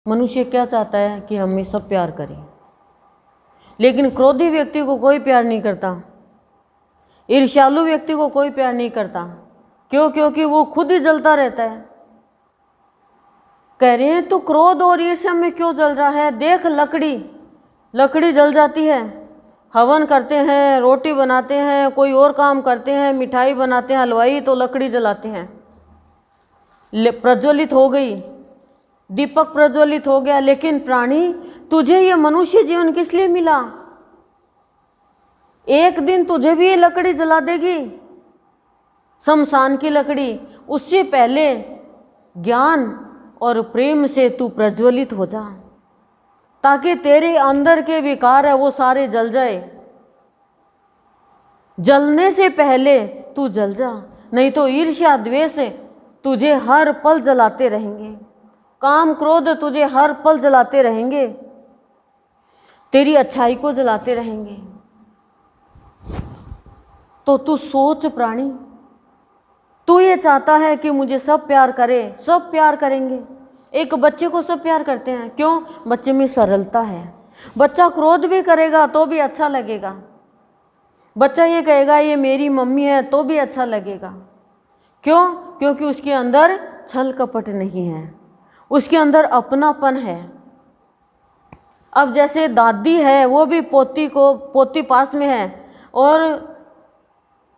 मनुष्य क्या चाहता है कि हमें सब प्यार करें, लेकिन क्रोधी व्यक्ति को कोई प्यार नहीं करता, ईर्ष्यालु व्यक्ति को कोई प्यार नहीं करता। क्यों? क्योंकि वो खुद ही जलता रहता है। कह रहे हैं तू क्रोध और ईर्ष्या में क्यों जल रहा है? देख लकड़ी जल जाती है, हवन करते हैं, रोटी बनाते हैं, कोई और काम करते हैं, मिठाई बनाते हैं, हलवाई तो लकड़ी जलाते हैं, प्रज्वलित हो गई, दीपक प्रज्वलित हो गया। लेकिन प्राणी, तुझे ये मनुष्य जीवन किस लिए मिला? एक दिन तुझे भी ये लकड़ी जला देगी, शमशान की लकड़ी। उससे पहले ज्ञान और प्रेम से तू प्रज्वलित हो जा, ताकि तेरे अंदर के विकार है वो सारे जल जाए। जलने से पहले तू जल जा, नहीं तो ईर्ष्या द्वेष तुझे हर पल जलाते रहेंगे, काम क्रोध तुझे हर पल जलाते रहेंगे, तेरी अच्छाई को जलाते रहेंगे। तो तू सोच प्राणी, तू ये चाहता है कि मुझे सब प्यार करे, सब प्यार करेंगे। एक बच्चे को सब प्यार करते हैं, क्यों? बच्चे में सरलता है। बच्चा क्रोध भी करेगा तो भी अच्छा लगेगा, बच्चा ये कहेगा ये मेरी मम्मी है तो भी अच्छा लगेगा। क्यों? क्योंकि उसके अंदर छल कपट नहीं है, उसके अंदर अपनापन है। अब जैसे दादी है, वो भी पोती पास में है, और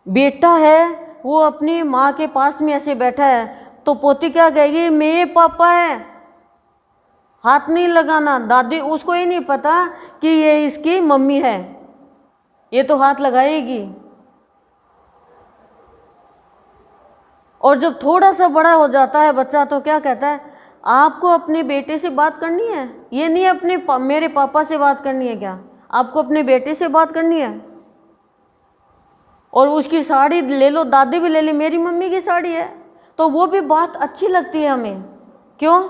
बेटा है वो अपनी माँ के पास में ऐसे बैठा है, तो पोती क्या कहेगी? मेरे पापा है, हाथ नहीं लगाना। दादी, उसको ये नहीं पता कि ये इसकी मम्मी है, ये तो हाथ लगाएगी। और जब थोड़ा सा बड़ा हो जाता है बच्चा, तो क्या कहता है? आपको अपने बेटे से बात करनी है, ये नहीं अपने मेरे पापा से बात करनी है। क्या आपको अपने बेटे से बात करनी है? और उसकी साड़ी ले लो, दादी भी ले ली, मेरी मम्मी की साड़ी है, तो वो भी बात अच्छी लगती है हमें। क्यों?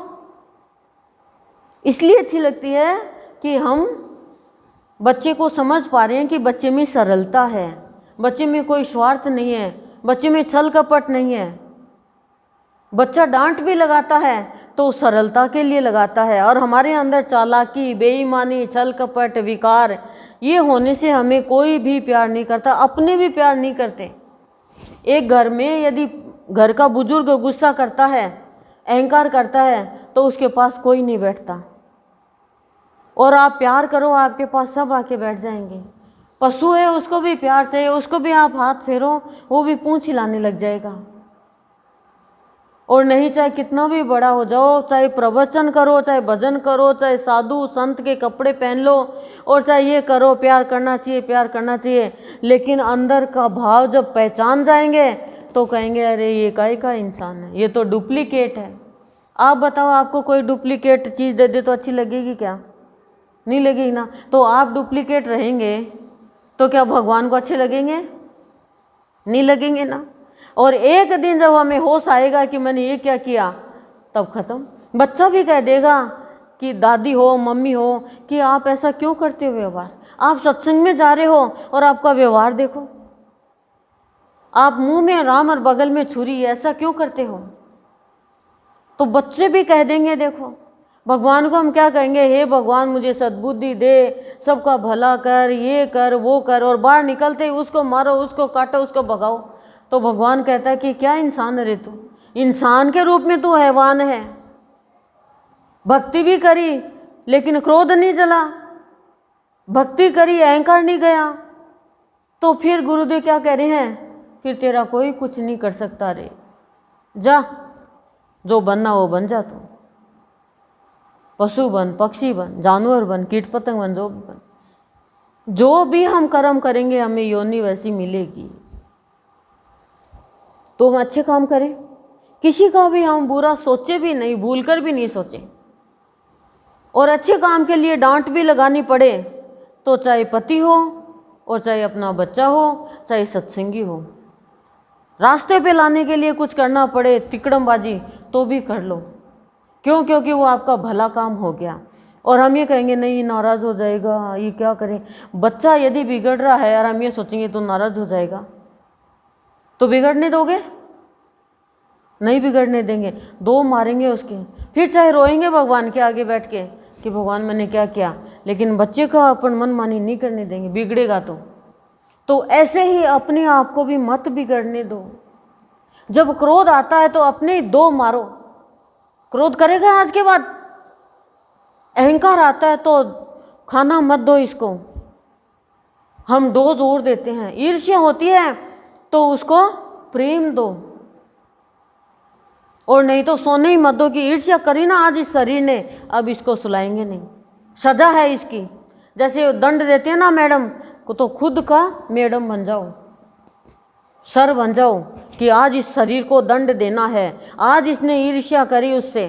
इसलिए अच्छी लगती है कि हम बच्चे को समझ पा रहे हैं कि बच्चे में सरलता है, बच्चे में कोई स्वार्थ नहीं है, बच्चे में छल कपट नहीं है। बच्चा डांट भी लगाता है तो सरलता के लिए लगाता है, और हमारे अंदर चालाकी, बेईमानी, छल कपट, विकार, ये होने से हमें कोई भी प्यार नहीं करता, अपने भी प्यार नहीं करते। एक घर में यदि घर का बुजुर्ग गुस्सा करता है, अहंकार करता है, तो उसके पास कोई नहीं बैठता, और आप प्यार करो, आपके पास सब आके बैठ जाएंगे। पशु है, उसको भी प्यार चाहिए, उसको भी आप हाथ फेरो, वो भी पूंछ हिलाने लग जाएगा। और नहीं, चाहे कितना भी बड़ा हो जाओ, चाहे प्रवचन करो, चाहे भजन करो, चाहे साधु संत के कपड़े पहन लो, और चाहे ये करो, प्यार करना चाहिए, प्यार करना चाहिए, लेकिन अंदर का भाव जब पहचान जाएंगे तो कहेंगे अरे ये काहे का इंसान है, ये तो डुप्लीकेट है। आप बताओ, आपको कोई डुप्लीकेट चीज़ दे दे तो अच्छी लगेगी क्या? नहीं लगेगी ना। तो आप डुप्लीकेट रहेंगे तो क्या भगवान को अच्छे लगेंगे? नहीं लगेंगे ना। और एक दिन जब हमें होश आएगा कि मैंने ये क्या किया, तब खत्म। बच्चा भी कह देगा कि दादी हो, मम्मी हो, कि आप ऐसा क्यों करते हो व्यवहार? आप सत्संग में जा रहे हो और आपका व्यवहार देखो, आप मुंह में राम और बगल में छुरी, ऐसा क्यों करते हो? तो बच्चे भी कह देंगे। देखो, भगवान को हम क्या कहेंगे? हे भगवान, मुझे सद्बुद्धि दे, सबका भला कर, ये कर, वो कर, और बाहर निकलते ही उसको मारो, उसको काटो, उसको भगाओ। तो भगवान कहता है कि क्या इंसान है रे तू? इंसान के रूप में तू हैवान है। भक्ति भी करी लेकिन क्रोध नहीं जला, भक्ति करी अहंकार नहीं गया, तो फिर गुरुदेव क्या कह रहे हैं? फिर तेरा कोई कुछ नहीं कर सकता रे, जा, जो बनना वो बन जा। तू पशु बन, पक्षी बन, जानवर बन, कीट पतंग बन, जो बन, जो भी हम कर्म करेंगे हमें योनि वैसी मिलेगी। तो हम अच्छे काम करें, किसी का भी हम बुरा सोचे भी नहीं, भूल कर भी नहीं सोचे, और अच्छे काम के लिए डांट भी लगानी पड़े तो चाहे पति हो और चाहे अपना बच्चा हो, चाहे सत्संगी हो, रास्ते पे लाने के लिए कुछ करना पड़े, तिकड़मबाजी, तो भी कर लो। क्यों? क्योंकि वो आपका भला काम हो गया। और हम ये कहेंगे नहीं, नाराज़ हो जाएगा, ये क्या करें? बच्चा यदि बिगड़ रहा है और हम ये सोचेंगे तो नाराज़ हो जाएगा, तो बिगड़ने दोगे? नहीं बिगड़ने देंगे। 2 मारेंगे उसके, फिर चाहे रोएंगे भगवान के आगे बैठ के कि भगवान मैंने क्या किया, लेकिन बच्चे का अपन मनमानी नहीं करने देंगे, बिगड़ेगा तो ऐसे ही अपने आप को भी मत बिगड़ने दो। जब क्रोध आता है तो अपने 2 मारो, क्रोध करेगा आज के बाद। अहंकार आता है तो खाना मत दो इसको, हम डोज और देते हैं। ईर्ष्या होती है तो उसको प्रेम दो, और नहीं तो सोने ही मत दो कि ईर्ष्या करी ना आज इस शरीर ने, अब इसको सुलाएंगे नहीं, सजा है इसकी। जैसे दंड देते हैं ना मैडम को, तो खुद का मैडम बन जाओ, सर बन जाओ कि आज इस शरीर को दंड देना है। आज इसने ईर्ष्या करी उससे,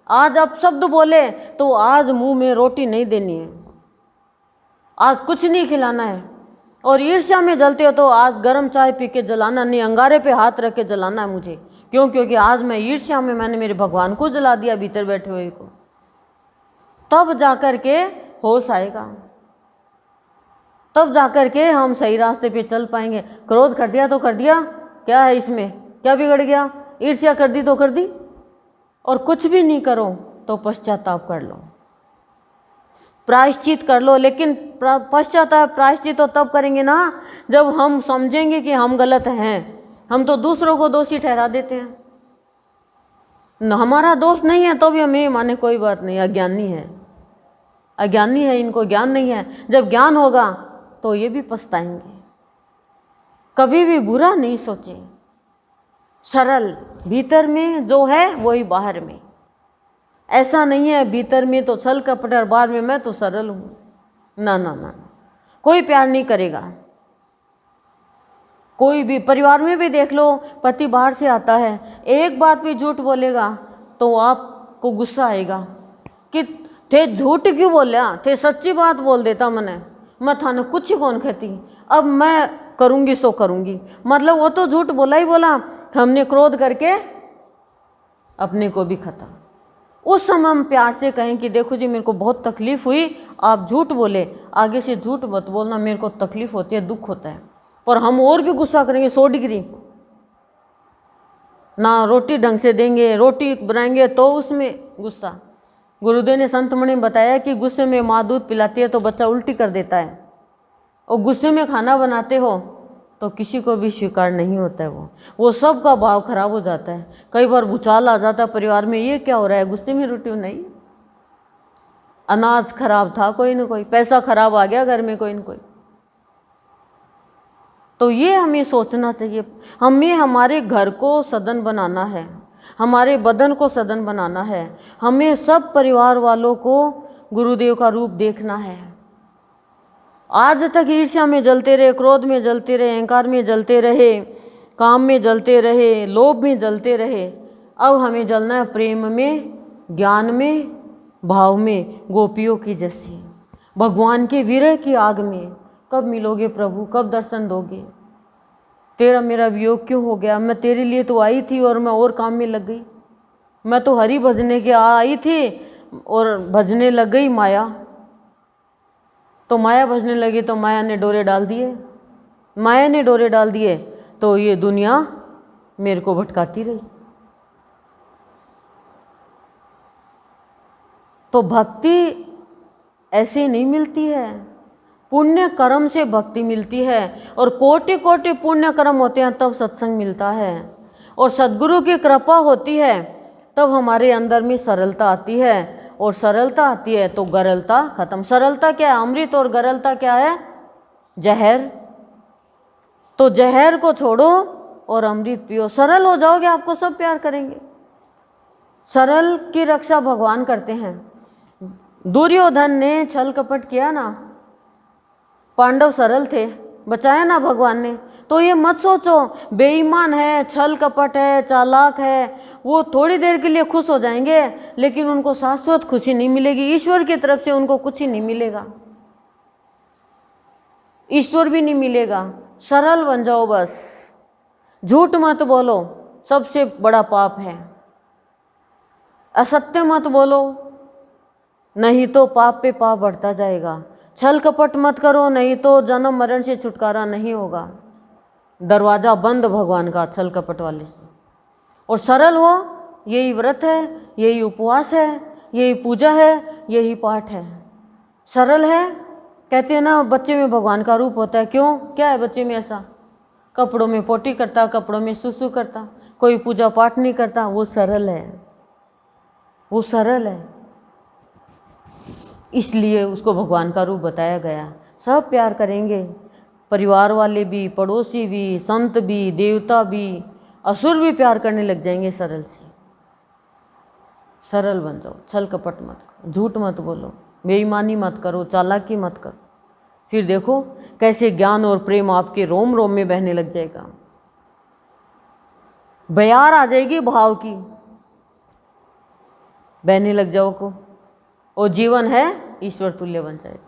आज अब शब्द बोले तो आज मुंह में रोटी नहीं देनी है, आज कुछ नहीं खिलाना है। और ईर्ष्या में जलते हो तो आज गर्म चाय पी के जलाना नहीं, अंगारे पे हाथ रख के जलाना है मुझे। क्यों? क्योंकि आज मैं ईर्ष्या में मैंने मेरे भगवान को जला दिया, भीतर बैठे हुए को। तब जाकर के होश आएगा, तब जाकर के हम सही रास्ते पे चल पाएंगे। क्रोध कर दिया तो कर दिया, क्या है इसमें, क्या बिगड़ गया? ईर्ष्या कर दी तो कर दी, और कुछ भी नहीं करो तो पश्चाताप कर लो, प्रायश्चित कर लो। लेकिन पश्चाताप प्रायश्चित तो तब करेंगे ना जब हम समझेंगे कि हम गलत हैं। हम तो दूसरों को दोषी ठहरा देते हैं, हमारा दोष नहीं है तो भी हम ये माने कोई बात नहीं, अज्ञानी है, अज्ञानी है, इनको ज्ञान नहीं है। जब ज्ञान होगा तो ये भी पछताएंगे। कभी भी बुरा नहीं सोचे, सरल, भीतर में जो है वही बाहर में। ऐसा नहीं है भीतर में तो छल कपट और बाहर में मैं तो सरल हूँ, ना ना ना, कोई प्यार नहीं करेगा। कोई भी परिवार में भी देख लो, पति बाहर से आता है, एक बात भी झूठ बोलेगा तो आपको गुस्सा आएगा कि थे झूठ क्यों बोलिया, थे सच्ची बात बोल देता मैंने, मैं थाने कुछ ही कौन कहती, अब मैं करूँगी सो करूँगी। मतलब वो तो झूठ बोला ही बोला, हमने क्रोध करके अपने को भी खता। उस समय हम प्यार से कहें कि देखो जी मेरे को बहुत तकलीफ हुई, आप झूठ बोले, आगे से झूठ मत बोलना, मेरे को तकलीफ होती है, दुख होता है। पर हम और भी गुस्सा करेंगे 100 डिग्री, ना रोटी ढंग से देंगे, रोटी बनाएंगे तो उसमें गुस्सा। गुरुदेव ने संत मणि बताया कि गुस्से में माँ दूध पिलाती है तो बच्चा उल्टी कर देता है, और गुस्से में खाना बनाते हो तो किसी को भी स्वीकार नहीं होता है, वो सब का भाव खराब हो जाता है। कई बार भूचाल आ जाता है परिवार में, ये क्या हो रहा है, गुस्से में रोटी नहीं, अनाज खराब था कोई ना कोई, पैसा खराब आ गया घर में कोई ना कोई। तो ये हमें सोचना चाहिए, हमें हमारे घर को सदन बनाना है, हमारे बदन को सदन बनाना है, हमें सब परिवार वालों को गुरुदेव का रूप देखना है। आज तक ईर्ष्या में जलते रहे, क्रोध में जलते रहे, अहंकार में जलते रहे, काम में जलते रहे, लोभ में जलते रहे। अब हमें जलना है प्रेम में, ज्ञान में, भाव में, गोपियों की जैसी, भगवान के विरह की आग में। कब मिलोगे प्रभु, कब दर्शन दोगे? तेरा मेरा वियोग क्यों हो गया? मैं तेरे लिए तो आई थी और मैं और काम में लग गई। मैं तो हरि भजने के आई थी और भजने लग गई माया। तो माया भजने लगी तो माया ने डोरे डाल दिए, माया ने डोरे डाल दिए तो ये दुनिया मेरे को भटकाती रही। तो भक्ति ऐसे नहीं मिलती है, पुण्य कर्म से भक्ति मिलती है, और कोटि कोटि पुण्य कर्म होते हैं तब सत्संग मिलता है, और सद्गुरु की कृपा होती है तब हमारे अंदर में सरलता आती है, और सरलता आती है तो गरलता खत्म। सरलता क्या है? अमृत। और गरलता क्या है? जहर। तो जहर को छोड़ो और अमृत पियो, सरल हो जाओगे, आपको सब प्यार करेंगे। सरल की रक्षा भगवान करते हैं। दुर्योधन ने छल कपट किया ना, पांडव सरल थे, बचाया ना भगवान ने। तो ये मत सोचो बेईमान है, छल कपट है, चालाक है, वो थोड़ी देर के लिए खुश हो जाएंगे लेकिन उनको शाश्वत खुशी नहीं मिलेगी। ईश्वर की तरफ से उनको कुछ ही नहीं मिलेगा, ईश्वर भी नहीं मिलेगा। सरल बन जाओ बस, झूठ मत बोलो, सबसे बड़ा पाप है। असत्य मत बोलो, नहीं तो पाप पे पाप बढ़ता जाएगा। छल कपट मत करो, नहीं तो जन्म मरण से छुटकारा नहीं होगा। दरवाजा बंद भगवान का छल कपट वाले से। और सरल हो, यही व्रत है, यही उपवास है, यही पूजा है, यही पाठ है। सरल है, कहते हैं ना बच्चे में भगवान का रूप होता है। क्यों, क्या है बच्चे में ऐसा? कपड़ों में पोटी करता, कपड़ों में सुसु करता, कोई पूजा पाठ नहीं करता, वो सरल है, वो सरल है, इसलिए उसको भगवान का रूप बताया गया। सब प्यार करेंगे, परिवार वाले भी, पड़ोसी भी, संत भी, देवता भी, असुर भी प्यार करने लग जाएंगे सरल से। सरल बन जाओ, छल कपट मत करो, झूठ मत बोलो, बेईमानी मत करो, चालाकी मत करो। फिर देखो कैसे ज्ञान और प्रेम आपके रोम रोम में बहने लग जाएगा, बयार आ जाएगी भाव की, बहने लग जाओ को, और जीवन है ईश्वर तुल्य बन जाएगा।